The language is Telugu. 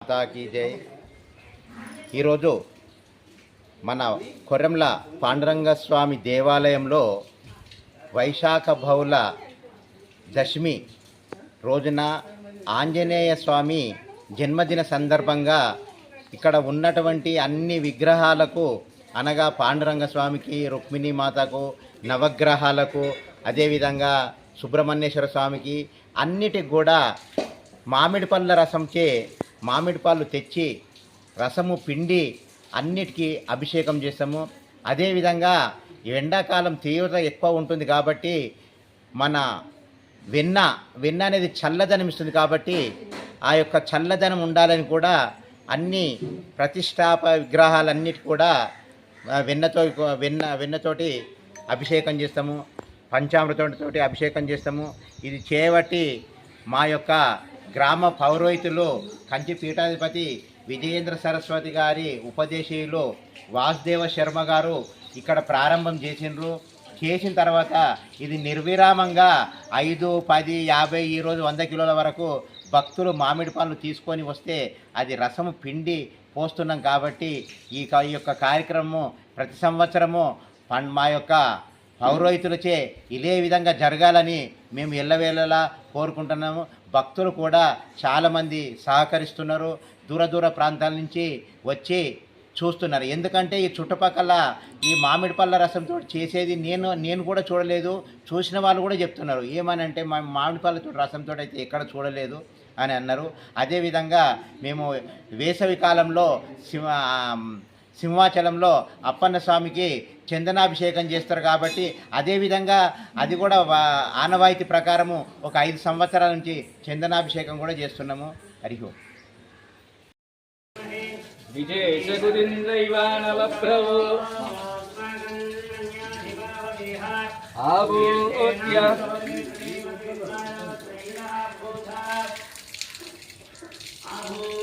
మాతాకి జై. ఈరోజు మన కొర్రెంల పాండురంగస్వామి దేవాలయంలో వైశాఖ బహుళ దశమి రోజున ఆంజనేయ స్వామి జన్మదిన సందర్భంగా ఇక్కడ ఉన్నటువంటి అన్ని విగ్రహాలకు అనగా పాండురంగస్వామికి, రుక్మిణీ మాతకు, నవగ్రహాలకు, అదేవిధంగా సుబ్రహ్మణ్యేశ్వర స్వామికి అన్నిటికి కూడా మామిడి పళ్ళ రసంచే మామిడి పళ్ళు తెచ్చి రసము పిండి అన్నిటికీ అభిషేకం చేస్తాము. అదేవిధంగా ఎండాకాలం తీవ్రత ఎక్కువ ఉంటుంది కాబట్టి మన వెన్న అనేది చల్లదనం ఇస్తుంది కాబట్టి ఆ యొక్క చల్లదనం ఉండాలని కూడా అన్ని ప్రతిష్టాప విగ్రహాలన్నిటి కూడా వెన్నతోటి అభిషేకం చేస్తాము, పంచామృతంతో అభిషేకం చేస్తాము. ఇది చేయబట్టి మా యొక్క గ్రామ పౌరోహితులు కంచి పీఠాధిపతి విజయేంద్ర సరస్వతి గారి ఉపదేశీయులు వాసుదేవ శర్మ గారు ఇక్కడ ప్రారంభం చేసిన తర్వాత ఇది నిర్విరామంగా 5, 10, 50 ఈరోజు 100 కిలోల వరకు భక్తులు మామిడి పళ్ళు తీసుకొని వస్తే అది రసము పిండి పోస్తున్నాం. కాబట్టి ఈ యొక్క కార్యక్రమము ప్రతి సంవత్సరము మా యొక్క పౌరోహితులచే ఇదే విధంగా జరగాలని మేము ఎల్లవేళలా కోరుకుంటున్నాము. భక్తులు కూడా చాలామంది సహకరిస్తున్నారు, దూర ప్రాంతాల నుంచి వచ్చి చూస్తున్నారు. ఎందుకంటే ఈ చుట్టుపక్కల ఈ మామిడి పళ్ళ రసంతో చేసేది నేను కూడా చూడలేదు, చూసిన వాళ్ళు కూడా చెప్తున్నారు. ఏమనంటే మామిడి పళ్ళతో రసంతో అయితే ఎక్కడ చూడలేదు అని అన్నారు. అదేవిధంగా మేము వేసవి కాలంలో సింహాచలంలో అప్పన్న స్వామికి చందనాభిషేకం చేస్తారు కాబట్టి అదేవిధంగా అది కూడా ఆనవాయితీ ప్రకారము ఒక 5 సంవత్సరాల నుంచి చందనాభిషేకం కూడా చేస్తున్నాము. హరి ఓం. విజయశకురింద్రైవానవప్రభో ఆభూత్య ఆభూ